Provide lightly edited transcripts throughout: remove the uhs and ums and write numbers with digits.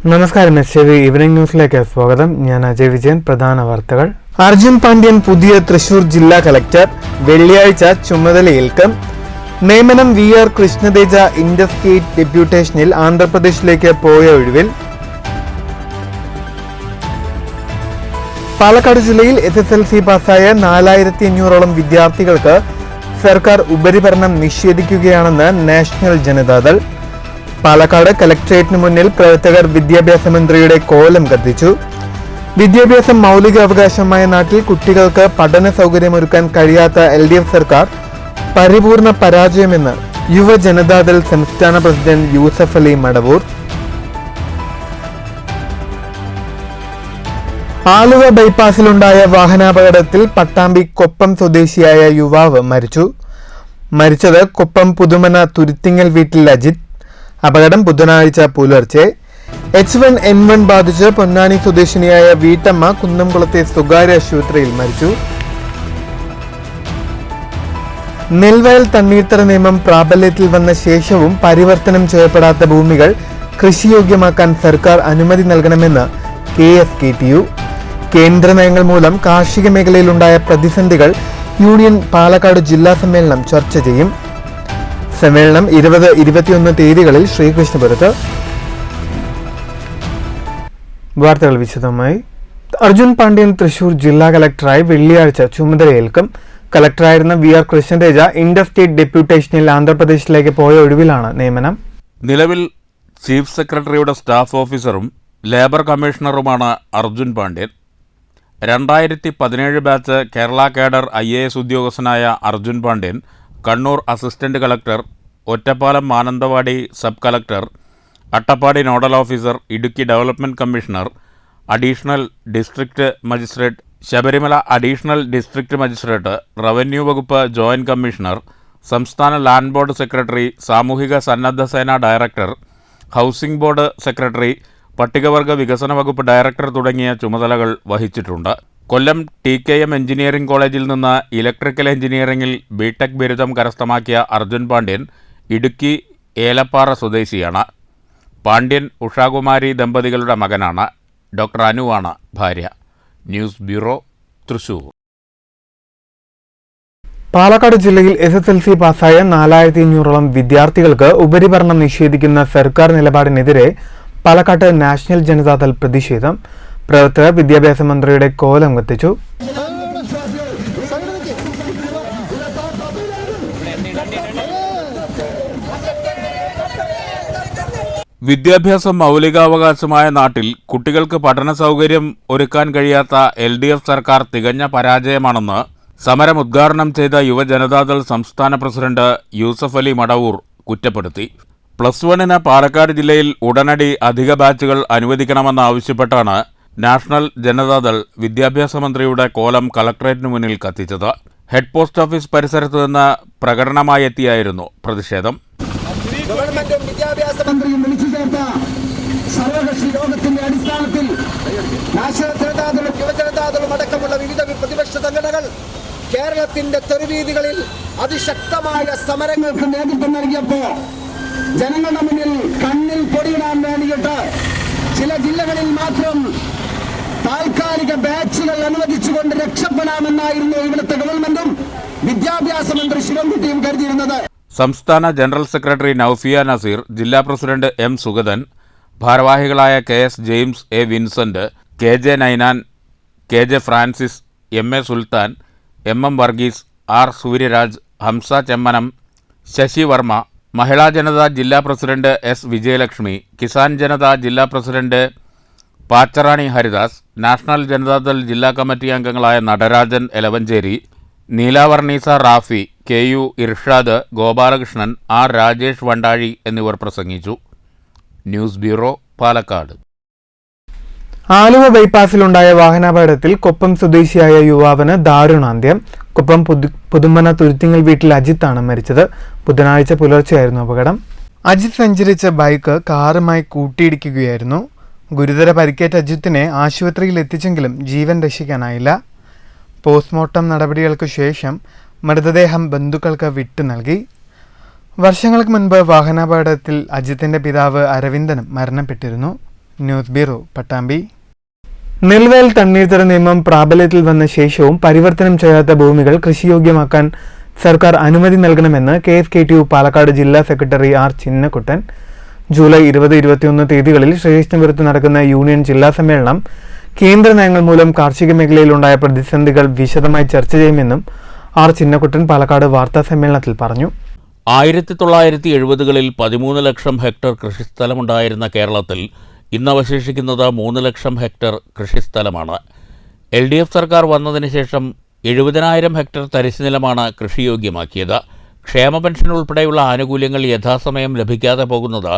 നമസ്കാരം S evening ന്യൂസിലേക്ക് സ്വാഗതം. ഞാൻ അജയ് വിജയൻ. പ്രധാന വാർത്തകൾ. അർജുൻ പാണ്ഡ്യൻ പുതിയ തൃശൂർ ജില്ലാ കളക്ടർ, വെള്ളിയാഴ്ച ചുമതലയേൽക്കും. നിയമനം VR കൃഷ്ണതേജ ഇന്റർസ്റ്റേറ്റ് ഡെപ്യൂട്ടേഷനിൽ ആന്ധ്രാപ്രദേശിലേക്ക് പോയ ഒഴിവിൽ. പാലക്കാട് ജില്ലയിൽ SSLC പാസ്സായ 4500ഓളം വിദ്യാർത്ഥികൾക്ക് സർക്കാർ ഉപരിപഠനം നിഷേധിക്കുകയാണെന്ന് നാഷണൽ ജനതാദൾ. പാലക്കാട് കലക്ട്രേറ്റിന് മുന്നിൽ പ്രവർത്തകർ വിദ്യാഭ്യാസ മന്ത്രിയുടെ കോലം കത്തിച്ചു. വിദ്യാഭ്യാസം മൗലികാവകാശമായ നാട്ടിൽ കുട്ടികൾക്ക് പഠന സൗകര്യമൊരുക്കാൻ കഴിയാത്ത LDF സർക്കാർ പരിപൂർണ പരാജയമെന്ന് യുവജനതാദൾ സംസ്ഥാന പ്രസിഡന്റ് യൂസഫ് അലി മടവൂർ. ആലുവ ബൈപ്പാസിലുണ്ടായ വാഹനാപകടത്തിൽ പട്ടാമ്പി കൊപ്പം സ്വദേശിയായ യുവാവ് മരിച്ചത് കൊപ്പം പുതുമന തുരുത്തിങ്ങൽ വീട്ടിൽ അജിത്. അപകടം ബുധനാഴ്ച പുലർച്ചെ. H1N1 ബാധിച്ച് പൊന്നാനി സ്വദേശിനിയായ വീട്ടമ്മ കുന്നംകുളത്തെ സ്വകാര്യ ആശുപത്രിയിൽ മരിച്ചു. നെൽവയൽ തണ്ണീർത്തട നിയമം പ്രാബല്യത്തിൽ വന്ന ശേഷവും പരിവർത്തനം ചെയ്യപ്പെടാത്ത ഭൂമികൾ കൃഷിയോഗ്യമാക്കാൻ സർക്കാർ അനുമതി നൽകണമെന്ന് KSKTU. കേന്ദ്ര നയങ്ങൾ മൂലം കാർഷിക മേഖലയിലുണ്ടായ പ്രതിസന്ധികൾ യൂണിയൻ പാലക്കാട് ജില്ലാ സമ്മേളനം ചർച്ച ചെയ്യും. സമ്മേളനം 20-21 തീയതികളിൽ ശ്രീകൃഷ്ണപുരത്ത്. വാർത്തകൾ വിശദമായി. അർജുൻ പാണ്ഡ്യൻ തൃശൂർ ജില്ലാ കളക്ടറായി വെള്ളിയാഴ്ച ചുമതലയേൽക്കും. കളക്ടറായിരുന്ന VR കൃഷ്ണതേജ ഇന്റർസ്റ്റേറ്റ് ഡെപ്യൂട്ടേഷനിൽ ആന്ധ്രാപ്രദേശിലേക്ക് പോയ ഒഴിവിലാണ് നിയമനം. നിലവിൽ ചീഫ് സെക്രട്ടറിയുടെ സ്റ്റാഫ് ഓഫീസറും ലേബർ കമ്മീഷണറുമാണ് Arjun Pandian. 2017 batch Kerala cadre IAS ഉദ്യോഗസ്ഥനായ Arjun Pandian Kannur assistant collector, Ottapalam Mananthavady sub collector, Attappadi nodal officer, Idukki development commissioner, additional district magistrate, Sabarimala additional district magistrate, revenue വകുപ്പ് ജോയിൻറ്റ് കമ്മീഷണർ, സംസ്ഥാന ലാൻഡ് ബോർഡ് സെക്രട്ടറി, സാമൂഹിക സന്നദ്ധ സേന ഡയറക്ടർ, ഹൗസിംഗ് ബോർഡ് സെക്രട്ടറി, പട്ടികവർഗ വികസന വകുപ്പ് ഡയറക്ടർ തുടങ്ങിയ ചുമതലകൾ വഹിച്ചിട്ടുണ്ട്. കൊല്ലം TKM എഞ്ചിനീയറിംഗ് കോളേജിൽ നിന്ന് ഇലക്ട്രിക്കൽ എഞ്ചിനീയറിംഗിൽ BTech ബിരുദം കരസ്ഥമാക്കിയ അർജുൻ പാണ്ഡ്യൻ ഇടുക്കി ഏലപ്പാറ സ്വദേശിയാണ്. പാണ്ഡ്യൻ ഉഷാകുമാരി ദമ്പതികളുടെ മകനാണ്. ഡോക്ടർ അനുവാണ് ഭാര്യ. News bureau, Thrissur. പാലക്കാട് ജില്ലയിൽ SSLC പാസ്സായ 4500ഓളം വിദ്യാർത്ഥികൾക്ക് ഉപരിപഠനം നിഷേധിക്കുന്ന സർക്കാർ നിലപാടിനെതിരെ പാലക്കാട്ട് നാഷണൽ ജനതാദൾ പ്രതിഷേധം. പ്രവർത്തകർ വിദ്യാഭ്യാസ മന്ത്രിയുടെ കോലം കത്തിച്ചു. വിദ്യാഭ്യാസം മൗലികാവകാശമായ നാട്ടിൽ കുട്ടികൾക്ക് പഠന സൗകര്യം ഒരുക്കാൻ കഴിയാത്ത LDF സർക്കാർ തികഞ്ഞ പരാജയമാണെന്ന് സമരം ഉദ്ഘാടനം ചെയ്ത യുവജനതാദൾ സംസ്ഥാന പ്രസിഡന്റ് യൂസഫ് അലി മടവൂർ കുറ്റപ്പെടുത്തി. +1 പാലക്കാട് ജില്ലയിൽ ഉടനടി അധിക ബാച്ചുകൾ അനുവദിക്കണമെന്നാവശ്യപ്പെട്ടാണ് നാഷണൽ ജനതാദൾ വിദ്യാഭ്യാസ മന്ത്രിയുടെ കോലം കളക്ടറേറ്റിന് മുന്നിൽ കത്തിച്ചത്. ഹെഡ് പോസ്റ്റ് ഓഫീസ് പരിസരത്ത് നിന്ന് പ്രകടനമായി എത്തിയായിരുന്നു പ്രതിഷേധം. ഗവൺമെന്റും വിദ്യാഭ്യാസ മന്ത്രിയും വിളിച്ചു ചേർത്ത സർവകക്ഷി യോഗത്തിന്റെ അടിസ്ഥാനത്തിൽ നാഷണൽ ജനതാദളും യുവജനതാദളും അടക്കമുള്ള വിവിധ പ്രതിപക്ഷ സംഘടനകൾ കേരളത്തിന്റെ തെരുവീതികളിൽ അതിശക്തമായ സമരങ്ങൾക്ക് നേതൃത്വം നൽകിയപ്പോ ജനങ്ങളുടെ മുന്നിൽ കണ്ണിൽ പൊടിയിടാൻ വേണ്ടിയിട്ട് ചില ജില്ലകളിൽ മാത്രം താൽക്കാലിക ബാച്ചുകൾ അനുവദിച്ചുകൊണ്ട് രക്ഷപ്പെടാമെന്നായിരുന്നു ഇവിടുത്തെ ഗവൺമെന്റും വിദ്യാഭ്യാസ മന്ത്രി ശിവൻകുട്ടിയും കരുതിയിരുന്നത്. സംസ്ഥാന ജനറൽ സെക്രട്ടറി നൌഫിയ നസീർ, ജില്ലാ പ്രസിഡന്റ് M സുഗതൻ, ഭാരവാഹികളായ KS James, A Vincent, KJ Ninan, KJ Francis, MA Sulthan, MM Varghese, R Suryaraj, Hamsa Chemmanam, Sasi Varma, Mahila Janata ജില്ലാ പ്രസിഡന്റ് S വിജയലക്ഷ്മി, കിസാൻ ജനത ജില്ലാ പ്രസിഡന്റ് പാച്ചറാണി ഹരിദാസ്, നാഷണൽ ജനതാദൾ ജില്ലാ കമ്മിറ്റി അംഗങ്ങളായ നടരാജൻ എലവഞ്ചേരി, നീലാവർണീസ റാഫി, KU ഇർഷാദ്, ഗോപാലകൃഷ്ണൻ, R രാജേഷ് വണ്ടാഴി എന്നിവർ പ്രസംഗിച്ചു. News bureau, Palakkad. ആലുവ ബൈപ്പാസിലുണ്ടായ വാഹനാപകടത്തിൽ കൊപ്പം സ്വദേശിയായ യുവാവിന് ദാരുണാന്ത്യം. കൊപ്പം പുതുമന തുരുത്തിങ്ങൽ വീട്ടിൽ അജിത്താണ് മരിച്ചത്. ബുധനാഴ്ച പുലർച്ചെയായിരുന്നു അപകടം. അജിത് സഞ്ചരിച്ച ബൈക്ക് കാറുമായി കൂട്ടിയിടിക്കുകയായിരുന്നു. ഗുരുതര പരിക്കേറ്റ അജിത്തിനെ ആശുപത്രിയിൽ എത്തിച്ചെങ്കിലും ജീവൻ രക്ഷിക്കാനായില്ല. പോസ്റ്റ്മോർട്ടം നടപടികൾക്ക് ശേഷം മൃതദേഹം ബന്ധുക്കൾക്ക് വിട്ടു നൽകി. വർഷങ്ങൾക്ക് മുൻപ് വാഹനാപകടത്തിൽ അജിത്തിന്റെ പിതാവ് അരവിന്ദനും മരണപ്പെട്ടിരുന്നു. News bureau Pattambi. നെൽവയൽ തണ്ണീർത്തട നിയമം പ്രാബല്യത്തിൽ വന്ന ശേഷവും പരിവർത്തനം ചെയ്യാത്ത ഭൂമികൾ കൃഷിയോഗ്യമാക്കാൻ സർക്കാർ അനുമതി നൽകണമെന്ന് KSKTU പാലക്കാട് ജില്ലാ സെക്രട്ടറി R. ചിന്നക്കുട്ടൻ. ജൂലൈ 20-21 തീയതികളിൽ ശ്രീകൃഷ്ണപുരത്ത് നടക്കുന്ന യൂണിയൻ ജില്ലാ സമ്മേളനം കേന്ദ്ര നയങ്ങൾ മൂലം കാർഷിക മേഖലയിലുണ്ടായ പ്രതിസന്ധികൾ വിശദമായി ചർച്ച ചെയ്യുമെന്നും R. ചിന്നക്കുട്ടൻ പാലക്കാട് വാർത്താ സമ്മേളനത്തിൽ പറഞ്ഞു. 1970-കളിൽ 13 ലക്ഷം ഹെക്ടർ കൃഷിസ്ഥലമുണ്ടായിരുന്ന കേരളത്തിൽ ഇന്ന് അവശേഷിക്കുന്നത് 3 ലക്ഷം ഹെക്ടർ കൃഷിസ്ഥലമാണ്. LDF സർക്കാർ വന്നതിന് ശേഷം 70,000 ഹെക്ടർ തരിശുനിലമാണ് കൃഷിയോഗ്യമാക്കിയത്. ക്ഷേമ പെൻഷൻ ഉൾപ്പെടെയുള്ള ആനുകൂല്യങ്ങൾ യഥാസമയം ലഭിക്കാതെ പോകുന്നത്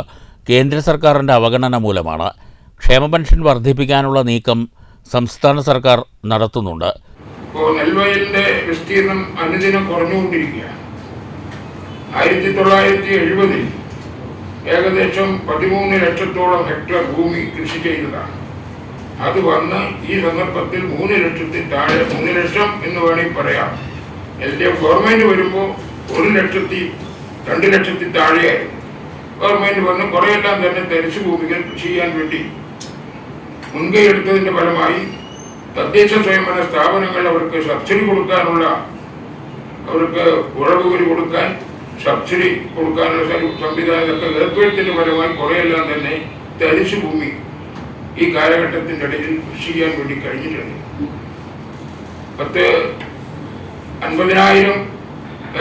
കേന്ദ്ര സർക്കാരിൻ്റെ അവഗണന മൂലമാണ്. ക്ഷേമ പെൻഷൻ വർദ്ധിപ്പിക്കാനുള്ള നീക്കം സംസ്ഥാന സർക്കാർ നടത്തുന്നുണ്ട്. ഇപ്പോൾ നെൽവയലിൻ്റെ വിസ്തീർണം അനുദിനം കുറഞ്ഞുകൊണ്ടിരിക്കുകയാണ്. 1970-ൽ ഏകദേശം 13 ലക്ഷത്തോളം ഹെക്ടർ ഭൂമി കൃഷി ചെയ്തതാണ്. അത് വന്ന് ഈ സന്ദർഭത്തിൽ 3 ലക്ഷത്തിൽ താഴെ, 3 ലക്ഷം എന്ന് വേണമെങ്കിൽ പറയാം. LDF ഗവൺമെൻറ് വരുമ്പോൾ 1 ലക്ഷത്തിൽ 2 ലക്ഷത്തിൽ താഴെയായിരുന്നു. ഗവൺമെൻറ് വന്ന് കുറേയെല്ലാം തന്നെ തരിശു ഭൂമികൾ കൃഷി ചെയ്യാൻ വേണ്ടി മുൻകൈ എടുത്തതിൻ്റെ ഫലമായി തദ്ദേശ സ്വയംഭരണ സ്ഥാപനങ്ങൾ അവർക്ക് സബ്സിഡി കൊടുക്കാനുള്ള, അവർക്ക് ഉഴവുകൂലി കൊടുക്കാൻ, സബ്സിഡി കൊടുക്കാനുള്ള സംവിധാനമൊക്കെ ഏർപ്പെടുത്തിൻ്റെ ഫലമായി കുറേയെല്ലാം തന്നെ തരിശു ഭൂമി ഈ കാലഘട്ടത്തിൻ്റെ ഇടയിൽ കൃഷി ചെയ്യാൻ വേണ്ടി കഴിഞ്ഞിട്ടുണ്ട്. 50,000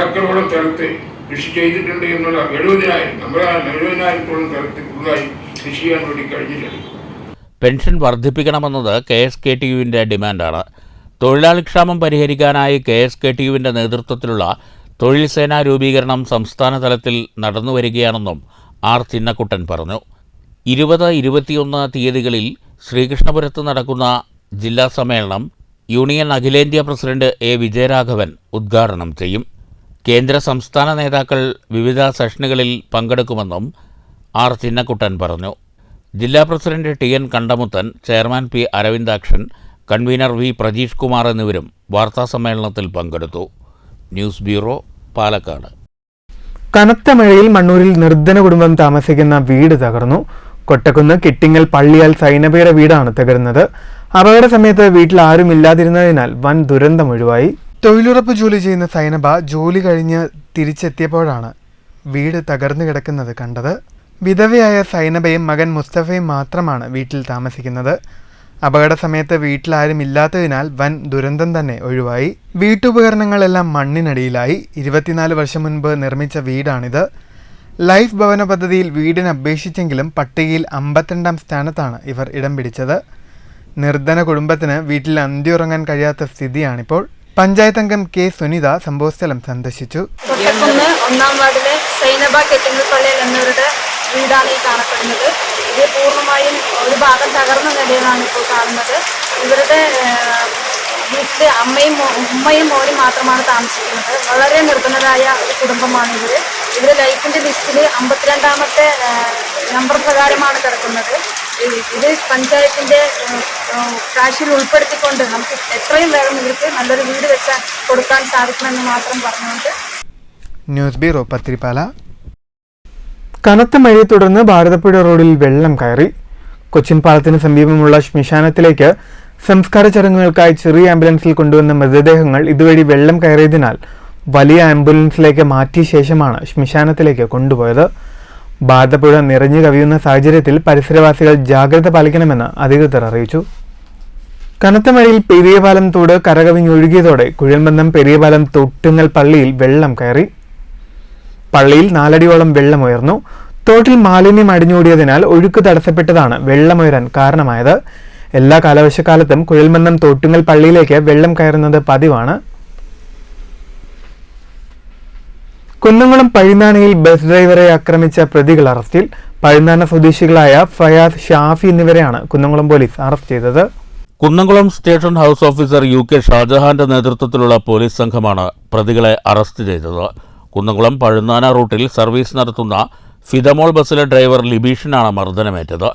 ഏക്കറോളം സ്ഥലത്ത് കൃഷി ചെയ്തിട്ടുണ്ട് എന്നുള്ള 70,000-ത്തോളം സ്ഥലത്ത് പുതുതായി കൃഷി ചെയ്യാൻ വേണ്ടി കഴിഞ്ഞിട്ടുണ്ട്. പെൻഷൻ വർദ്ധിപ്പിക്കണമെന്നത് KSKTUവിൻ്റെ ഡിമാൻഡാണ്. തൊഴിലാളിക്ഷാമം പരിഹരിക്കാനായി KSKTUവിൻ്റെ നേതൃത്വത്തിലുള്ള തൊഴിൽ സേനാ രൂപീകരണം സംസ്ഥാന തലത്തിൽ നടന്നുവരികയാണെന്നും R. ചിന്നക്കുട്ടൻ പറഞ്ഞു. 20-21 തീയതികളിൽ ശ്രീകൃഷ്ണപുരത്ത് നടക്കുന്ന ജില്ലാ സമ്മേളനം യൂണിയൻ അഖിലേന്ത്യാ പ്രസിഡന്റ് A. വിജയരാഘവൻ ഉദ്ഘാടനം ചെയ്യും. കേന്ദ്ര സംസ്ഥാന നേതാക്കൾ വിവിധ സെഷനുകളിൽ പങ്കെടുക്കുമെന്നും R. ചിന്നക്കുട്ടൻ പറഞ്ഞു. ജില്ലാ president TN Kandamuthan, chairman P. Aravindakshan, convener V. Prajeesh Kumar എന്നിവരും വാർത്താസമ്മേളനത്തിൽ പങ്കെടുത്തു. News bureau Palakkad. കനത്ത മഴയിൽ മണ്ണൂരിൽ നിർധന കുടുംബം താമസിക്കുന്ന വീട് തകർന്നു. കൊട്ടക്കുന്ന് കിട്ടിങ്ങൽ പള്ളിയാൽ സൈനബയുടെ വീടാണ് തകർന്നത്. അപകട സമയത്ത് വീട്ടിൽ ആരും ഇല്ലാതിരുന്നതിനാൽ വൻ ദുരന്തം ഒഴിവായി. തൊഴിലുറപ്പ് ജോലി ചെയ്യുന്ന സൈനബ ജോലി കഴിഞ്ഞ് തിരിച്ചെത്തിയപ്പോഴാണ് വീട് തകർന്നു കിടക്കുന്നത് കണ്ടത്. വിധവയായ സൈനബയും മകൻ മുസ്തഫയും മാത്രമാണ് വീട്ടിൽ താമസിക്കുന്നത്. അപകട സമയത്ത് വീട്ടിലാരും ഇല്ലാത്തതിനാൽ വൻ ദുരന്തം തന്നെ ഒഴിവായി. വീട്ടുപകരണങ്ങളെല്ലാം മണ്ണിനടിയിലായി. 24 വർഷം മുൻപ് നിർമ്മിച്ച വീടാണിത്. ലൈഫ് ഭവന പദ്ധതിയിൽ വീടിന് അപേക്ഷിച്ചെങ്കിലും പട്ടികയിൽ 52ാം സ്ഥാനത്താണ് ഇവർ ഇടം പിടിച്ചത്. നിർധന കുടുംബത്തിന് വീട്ടിൽ അന്തിയുറങ്ങാൻ കഴിയാത്ത സ്ഥിതിയാണിപ്പോൾ. പഞ്ചായത്ത് അംഗം K. സുനിത സംഭവസ്ഥലം സന്ദർശിച്ചു. കൊട്ടക്കുന്ന് 1-ാം വാർഡിലെ സൈനബ കെട്ടിങ്ങൽ പള്ളിയിൽ എന്നവരുടെ വീടാണ് ഈ കാണപ്പെടുന്നത്. ഇത് പൂർണ്ണമായും ഒരു ഭാഗം തകർന്ന നിലയിലാണ് ഇപ്പോൾ കാണുന്നത്. ഇവരുടെ വീട്ടിൽ ഉമ്മയും മോനും മാത്രമാണ് താമസിക്കുന്നത്. വളരെ നിർധനരായ ഒരു കുടുംബമാണ് ഇവർ. ലൈഫിൻ്റെ ലിസ്റ്റിൽ 52ാമത്തെ നമ്പർ പ്രകാരമാണ് കിടക്കുന്നത്. ഇത് പഞ്ചായത്തിൻ്റെ കാശിൽ ഉൾപ്പെടുത്തിക്കൊണ്ട് നമുക്ക് എത്രയും വേഗം ഇവർക്ക് നല്ലൊരു വീട് വെച്ചാൽ കൊടുക്കാൻ സാധിക്കുമെന്ന് മാത്രം പറഞ്ഞുകൊണ്ട്. News bureau Pathirippala. കനത്ത മഴയെ തുടർന്ന് ഭാരതപ്പുഴ റോഡിൽ വെള്ളം കയറി. കൊച്ചിൻ പാലത്തിന് സമീപമുള്ള ശ്മശാനത്തിലേക്ക് സംസ്കാര ചടങ്ങുകൾക്കായി ചെറിയ ആംബുലൻസിൽ കൊണ്ടുവന്ന മൃതദേഹങ്ങൾ ഇതുവഴി വെള്ളം കയറിയതിനാൽ വലിയ ആംബുലൻസിലേക്ക് മാറ്റിയ ശേഷമാണ് ശ്മശാനത്തിലേക്ക് കൊണ്ടുപോയത്. ഭാരതപ്പുഴ നിറഞ്ഞു കവിയുന്ന സാഹചര്യത്തിൽ പരിസരവാസികൾ ജാഗ്രത പാലിക്കണമെന്ന് അധികൃതർ അറിയിച്ചു. കനത്ത മഴയിൽ പെരിയപാലം തോട് കരകവിഞ്ഞൊഴുകിയതോടെ കുഴൽമന്ദം പെരിയപാലം തൊട്ടുങ്ങൽ പള്ളിയിൽ വെള്ളം കയറി. പള്ളിയിൽ 4 അടിയോളം വെള്ളമുയർന്നു. തോട്ടിൽ മാലിന്യം അടിഞ്ഞോടിയതിനാൽ ഒഴുക്ക് തടസ്സപ്പെട്ടതാണ് വെള്ളമുയരാൻ കാരണമായത്. എല്ലാ കാലവർഷക്കാലത്തും കുഴൽമന്ദം തോട്ടുങ്ങൽ പള്ളിയിലേക്ക് വെള്ളം കയറുന്നത് പതിവാണ്. കുന്നംകുളം പഴുന്നാനയിൽ ബസ് ഡ്രൈവറെ ആക്രമിച്ച പ്രതികൾ അറസ്റ്റിൽ. പഴുന്നാന സ്വദേശികളായ ഫയാസ്, ഷാഫി എന്നിവരെയാണ് കുന്നംകുളം പോലീസ് അറസ്റ്റ് ചെയ്തത്. Kunnamkulam station house officer UK ഷാജഹാന്റെ നേതൃത്വത്തിലുള്ള പോലീസ് സംഘമാണ് പ്രതികളെ അറസ്റ്റ് ചെയ്തത്. കുന്നംകുളം പഴുന്നാന റൂട്ടിൽ സർവീസ് നടത്തുന്ന ഫിദമോൾ ബസ്സിലെ ഡ്രൈവർ ലിബീഷിനാണ് മർദ്ദനമേറ്റത്.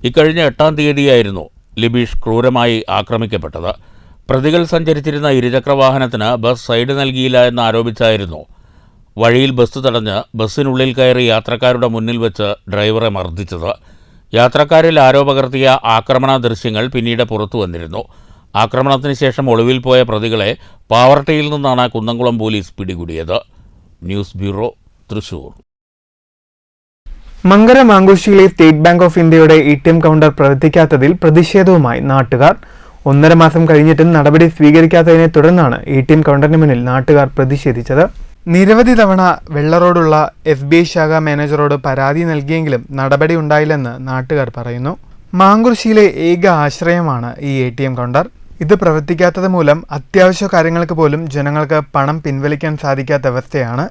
ഇക്കഴിഞ്ഞ 8-ാം തീയതിയായിരുന്നു ലിബീഷ് ക്രൂരമായി ആക്രമിക്കപ്പെട്ടത്. പ്രതികൾ സഞ്ചരിച്ചിരുന്ന ഇരുചക്രവാഹനത്തിന് ബസ് സൈഡ് നൽകിയില്ല എന്നാരോപിച്ചായിരുന്നു വഴിയിൽ ബസ് തടഞ്ഞ് ബസ്സിനുള്ളിൽ കയറി യാത്രക്കാരുടെ മുന്നിൽ വെച്ച് ഡ്രൈവറെ മർദ്ദിച്ചത്. യാത്രക്കാരിൽ ആരോ പകർത്തിയ ആക്രമണ ദൃശ്യങ്ങൾ പിന്നീട് പുറത്തു വന്നിരുന്നു. ആക്രമണത്തിന് ശേഷം ഒളിവിൽ പോയ പ്രതികളെ പാവർട്ടിയിൽ നിന്നാണ് കുന്നംകുളം പോലീസ് പിടികൂടിയത്. News bureau, Thrissur. മങ്കര മാങ്കുഴിയിലെ സ്റ്റേറ്റ് ബാങ്ക് ഓഫ് ഇന്ത്യയുടെ ATM കൗണ്ടർ പ്രവർത്തിക്കാത്തതിൽ പ്രതിഷേധവുമായി നാട്ടുകാർ. 1.5 മാസം കഴിഞ്ഞിട്ടും നടപടി സ്വീകരിക്കാത്തതിനെ തുടർന്നാണ് ATM കൗണ്ടറിന് മുന്നിൽ നാട്ടുകാർ പ്രതിഷേധിച്ചത്. നിരവധി തവണ വെള്ളറോഡുള്ള SBI ശാഖ മാനേജറോട് പരാതി നൽകിയെങ്കിലും നടപടി ഉണ്ടായില്ലെന്ന് നാട്ടുകാർ പറയുന്നു. മാങ്കുഴിയിലെ ഏക ആശ്രയമാണ് ഈ ATM കൗണ്ടർ. ഇത് പ്രവർത്തിക്കാത്തത് മൂലം അത്യാവശ്യ കാര്യങ്ങൾക്ക് പോലും ജനങ്ങൾക്ക് പണം പിൻവലിക്കാൻ സാധിക്കാത്ത അവസ്ഥയാണ്.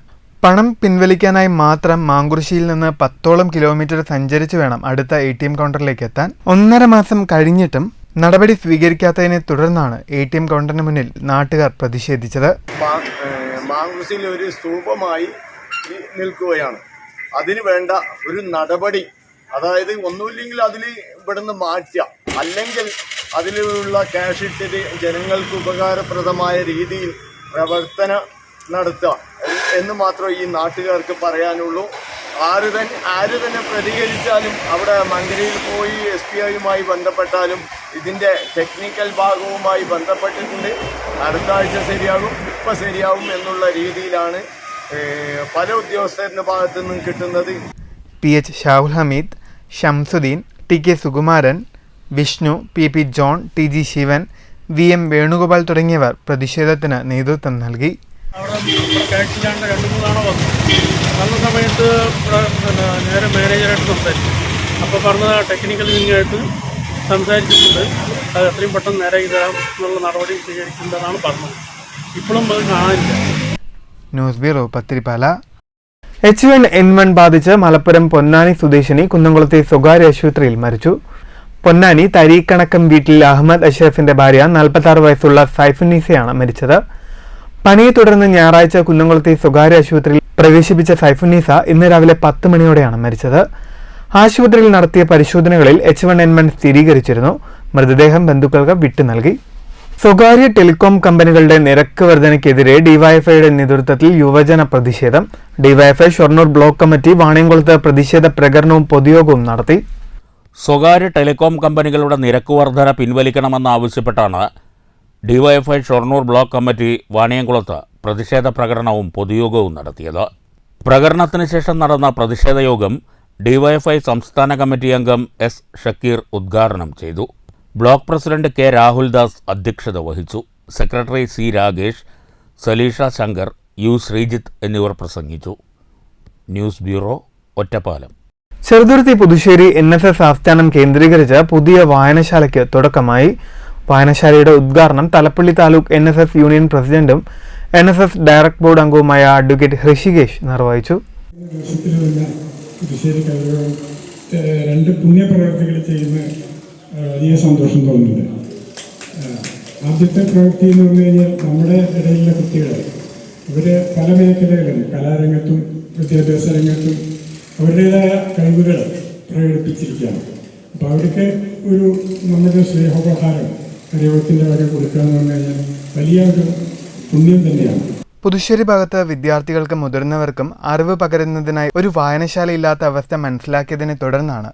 പണം പിൻവലിക്കാനായി മാത്രം മാങ്കുഴിയിൽ നിന്ന് 10ഓളം കിലോമീറ്റർ സഞ്ചരിച്ച് വേണം അടുത്ത ATM കൗണ്ടറിലേക്ക് എത്താൻ. 1.5 മാസം കഴിഞ്ഞിട്ടും നടപടി സ്വീകരിക്കാത്തതിനെ തുടർന്നാണ് ATM കൗണ്ടറിന് മുന്നിൽ നാട്ടുകാർ പ്രതിഷേധിച്ചത്. മാങ്കുഴിയിൽ ഒരു സ്തൂപമായി നിൽക്കുകയാണ്. അതിന് വേണ്ട ഒരു നടപടി, അതായത് ഒന്നുമില്ലെങ്കിൽ അതിൽ ഇവിടുന്ന് മാറ്റുക, അല്ലെങ്കിൽ അതിലുള്ള ക്യാഷ് ഇട്ടിട്ട് ജനങ്ങൾക്ക് ഉപകാരപ്രദമായ രീതിയിൽ പ്രവർത്തനം നടത്തുക എന്ന് മാത്രമേ ഈ നാട്ടുകാർക്ക് പറയാനുള്ളൂ. ആര് തന്നെ പ്രതികരിച്ചാലും അവിടെ മങ്കരയിൽ പോയി SBIയുമായി ബന്ധപ്പെട്ടാലും ഇതിൻ്റെ ടെക്നിക്കൽ ഭാഗവുമായി ബന്ധപ്പെട്ടിട്ടുണ്ട്. അടുത്ത ആഴ്ച ശരിയാകും, ഇപ്പം ശരിയാകും എന്നുള്ള രീതിയിലാണ് പല ഉദ്യോഗസ്ഥരുടെ ഭാഗത്തു നിന്നും കിട്ടുന്നത്. PH Shahul Hameed, Shamsuddin, TK Sukumaran, Vishnu, PP John, TG Sivan, VM Venugopal തുടങ്ങിയവർ പ്രതിഷേധത്തിന് നേതൃത്വം നൽകി. അവിടെ കാഴ്ചയിലാണ്ട് 2-3 തവണ വന്ന സമയത്ത് നേരെ മാനേജറായിട്ട് സംസാരിച്ചു. അപ്പോൾ പറഞ്ഞത് ടെക്നിക്കൽ വിങ്ങായിട്ട് സംസാരിച്ചിട്ടുണ്ട്, അത് എത്രയും പെട്ടെന്ന് നേരെ ഇതാം എന്നുള്ള നടപടി സ്വീകരിക്കുന്നതാണ് പറഞ്ഞത്. ഇപ്പോഴും അത് കാണാനില്ല. News bureau, Pathiripala. H1N1 ബാധിച്ച് മലപ്പുറം പൊന്നാനി സ്വദേശിനി കുന്നംകുളത്തെ സ്വകാര്യ ആശുപത്രിയിൽ മരിച്ചു. പൊന്നാനി തരീക്കണക്കം വീട്ടിൽ അഹമ്മദ് അഷ്റഫിന്റെ ഭാര്യ 46 വയസ്സുള്ള സൈഫുന്നീസയാണ് മരിച്ചത്. പനിയെ തുടർന്ന് ഞായറാഴ്ച കുന്നംകുളത്തെ സ്വകാര്യ ആശുപത്രിയിൽ പ്രവേശിപ്പിച്ച സൈഫുന്നീസ ഇന്ന് രാവിലെ 10 മണിയോടെയാണ് മരിച്ചത്. ആശുപത്രിയിൽ നടത്തിയ പരിശോധനകളിൽ H1N1 സ്ഥിരീകരിച്ചിരുന്നു. മൃതദേഹം ബന്ധുക്കൾക്ക് വിട്ടു നൽകി. സ്വകാര്യ ടെലികോം കമ്പനികളുടെ നിരക്ക് വർധനയ്ക്കെതിരെ ഡിവൈഎഫ്ഐയുടെ നേതൃത്വത്തിൽ യുവജന പ്രതിഷേധം. ഡിവൈഎഫ്ഐ ഷൊർണൂർ ബ്ലോക്ക് കമ്മിറ്റി വാണിയംകുളത്ത് പ്രതിഷേധ പ്രകടനവും പൊതുയോഗവും നടത്തി. സ്വകാര്യ ടെലികോം കമ്പനികളുടെ നിരക്ക് വർധന പിൻവലിക്കണമെന്നാവശ്യപ്പെട്ടാണ് ഡിവൈഎഫ്ഐ ഷൊർണൂർ ബ്ലോക്ക് കമ്മിറ്റി വാണിയംകുളത്ത് പ്രതിഷേധ പ്രകടനവും പൊതുയോഗവും നടത്തിയത്. പ്രകടനത്തിന് ശേഷം നടന്ന പ്രതിഷേധ യോഗം ഡിവൈഎഫ്ഐ സംസ്ഥാന കമ്മിറ്റി അംഗം S ഷക്കീർ ഉദ്ഘാടനം ചെയ്തു. ബ്ലോക്ക് പ്രസിഡന്റ് K രാഹുൽദാസ് അധ്യക്ഷത വഹിച്ചു. Secretary C Ragesh, Saleesha Shankar, U Sreejith എന്നിവർ പ്രസംഗിച്ചു. News bureau, Ottapalam. Cheruthuruthy Puthussery NSS ആസ്ഥാനം കേന്ദ്രീകരിച്ച് പുതിയ വായനശാലയ്ക്ക് തുടക്കമായി. വായനശാലയുടെ ഉദ്ഘാടനം തലപ്പള്ളി താലൂക്ക് NSS യൂണിയൻ പ്രസിഡന്റും NSS ഡയറക്ടർ ബോർഡ് അംഗവുമായ അഡ്വക്കേറ്റ് ഹൃഷികേഷ് നിർവഹിച്ചു. രണ്ട് പുണ്യപ്രവർത്തികൾ ചെയ്യുന്ന വലിയ സന്തോഷം തോന്നുന്നുണ്ട്. ആദ്യത്തെ പ്രവൃത്തി എന്ന് പറഞ്ഞു കഴിഞ്ഞാൽ നമ്മുടെ ഇടയിലുള്ള കുട്ടികൾ ഇവർ പല മേഖലകളിലും കലാരംഗത്തും വിദ്യാഭ്യാസ രംഗത്തും അവരുടേതായ കഴിവുകൾ പ്രകടിപ്പിച്ചിരിക്കുകയാണ്. അപ്പോൾ അവർക്ക് ഒരു നമ്മുടെ സ്നേഹോപഹാരം ദൈവത്തിൻ്റെ വക കൊടുക്കുക എന്ന് പറഞ്ഞു കഴിഞ്ഞാൽ വലിയ ഒരു പുണ്യം തന്നെയാണ്. പുതുശ്ശേരി ഭാഗത്ത് വിദ്യാർത്ഥികൾക്കും മുതിർന്നവർക്കും അറിവ് പകരുന്നതിനായി ഒരു വായനശാല ഇല്ലാത്ത അവസ്ഥ മനസ്സിലാക്കിയതിനെ തുടർന്നാണ്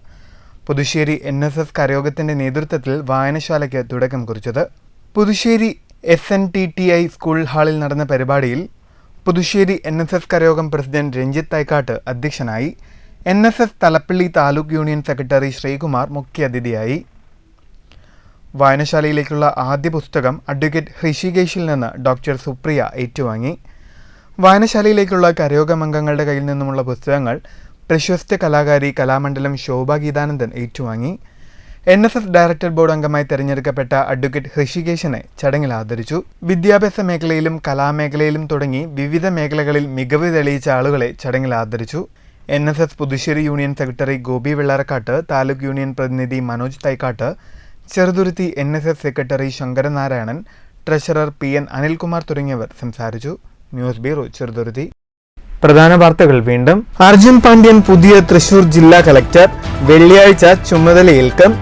പുതുശ്ശേരി NSS കരയോഗത്തിന്റെ നേതൃത്വത്തിൽ വായനശാലയ്ക്ക് തുടക്കം കുറിച്ചത്. പുതുശ്ശേരി SNTTI സ്കൂൾ ഹാളിൽ നടന്ന പരിപാടിയിൽ പുതുശ്ശേരി NSS കരയോഗം പ്രസിഡന്റ് രഞ്ജിത്ത് തൈക്കാട്ട് അധ്യക്ഷനായി. NSS Thalappilly taluk union secretary Sreekumar മുഖ്യാതിഥിയായി. വായനശാലയിലേക്കുള്ള ആദ്യ പുസ്തകം അഡ്വക്കേറ്റ് ഹൃഷികേഷിൽ നിന്ന് ഡോക്ടർ സുപ്രിയ ഏറ്റുവാങ്ങി. വായനശാലയിലേക്കുള്ള കരയോഗമംഗങ്ങളുടെ കയ്യിൽ നിന്നുമുള്ള പുസ്തകങ്ങൾ പ്രശസ്ത കലാകാരി കലാമണ്ഡലം ശോഭ ഗീതാനന്ദൻ ഏറ്റുവാങ്ങി. NSS ഡയറക്ടർ ബോർഡ് അംഗമായി തെരഞ്ഞെടുക്കപ്പെട്ട അഡ്വക്കേറ്റ് ഹൃഷികേശിനെ ചടങ്ങിൽ ആദരിച്ചു. വിദ്യാഭ്യാസ മേഖലയിലും കലാമേഖലയിലും തുടങ്ങി വിവിധ മേഖലകളിൽ മികവ് തെളിയിച്ച ആളുകളെ ചടങ്ങിൽ ആദരിച്ചു. NSS Puthussery union secretary Gopi Vellarakkad, taluk union പ്രതിനിധി Manoj Thaikkad, Cheruthuruthy NSS secretary Sankaranarayanan, treasurer PN Anilkumar തുടങ്ങിയവർ സംസാരിച്ചു. News bureau, Cheruthuruthy. പ്രധാന വാർത്തകൾ വീണ്ടും. അർജുൻ പാണ്ഡ്യൻ പുതിയ തൃശൂർ ജില്ലാ കളക്ടർ, വെള്ളിയാഴ്ച ചുമതലയേൽക്കും.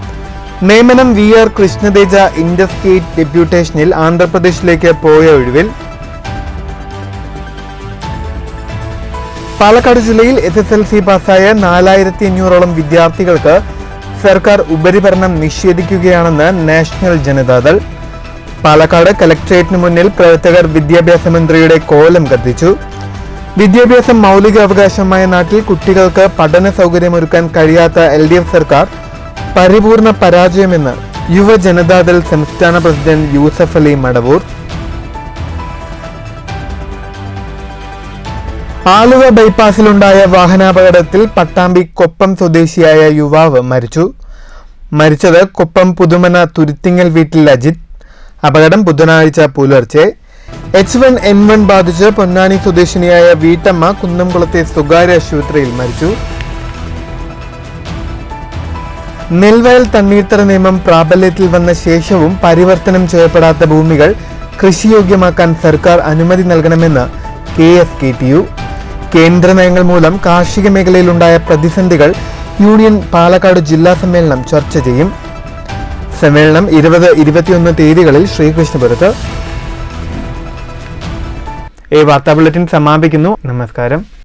നിയമനം VR കൃഷ്ണതേജ ഇന്റർസ്റ്റേറ്റ് ഡെപ്യൂട്ടേഷനിൽ ആന്ധ്രാപ്രദേശിലേക്ക് പോയ ഒഴിവിൽ. പാലക്കാട് ജില്ലയിൽ SSLC പാസ്സായ 4500ഓളം വിദ്യാർത്ഥികൾക്ക് സർക്കാർ ഉപരിഭരണം നിഷേധിക്കുകയാണെന്ന് നാഷണൽ ജനതാദൾ. പാലക്കാട് കലക്ട്രേറ്റിന് മുന്നിൽ പ്രവർത്തകർ വിദ്യാഭ്യാസ മന്ത്രിയുടെ കോലം കത്തിച്ചു. വിദ്യാഭ്യാസം മൗലികാവകാശമായ നാട്ടിൽ കുട്ടികൾക്ക് പഠന സൗകര്യമൊരുക്കാൻ കഴിയാത്ത LDF സർക്കാർ പരിപൂർണ പരാജയമെന്ന് യുവജനതാദൾ സംസ്ഥാന പ്രസിഡന്റ് യൂസഫ് അലി മടവൂർ. ആലുവ ബൈപ്പാസിലുണ്ടായ വാഹനാപകടത്തിൽ പട്ടാമ്പി കൊപ്പം സ്വദേശിയായ യുവാവ് മരിച്ചത് കൊപ്പം പുതുമന തുരുത്തിങ്ങൽ വീട്ടിൽ അജിത്. അപകടം ബുധനാഴ്ച പുലർച്ചെ. H1N1 ബാധിച്ച് പൊന്നാനി സ്വദേശിനിയായ വീട്ടമ്മ കുന്നംകുളത്തെ സ്വകാര്യ ആശുപത്രിയിൽ മരിച്ചു. നെൽവയൽ തണ്ണീർത്തട നിയമം പ്രാബല്യത്തിൽ വന്ന ശേഷവും പരിവർത്തനം ചെയ്യപ്പെടാത്ത ഭൂമികൾ കൃഷിയോഗ്യമാക്കാൻ സർക്കാർ അനുമതി നൽകണമെന്ന് KFKTU. കേന്ദ്ര നയങ്ങൾ മൂലം കാർഷിക മേഖലയിലുണ്ടായ പ്രതിസന്ധികൾ യൂണിയൻ പാലക്കാട് ജില്ലാ സമ്മേളനം ചർച്ച ചെയ്യും. സമ്മേളനം 20-21 തീയതികളിൽ ശ്രീകൃഷ്ണപുരത്ത്. ഈ വാർത്താ ബുള്ളറ്റിൻ സമാപിക്കുന്നു. നമസ്കാരം.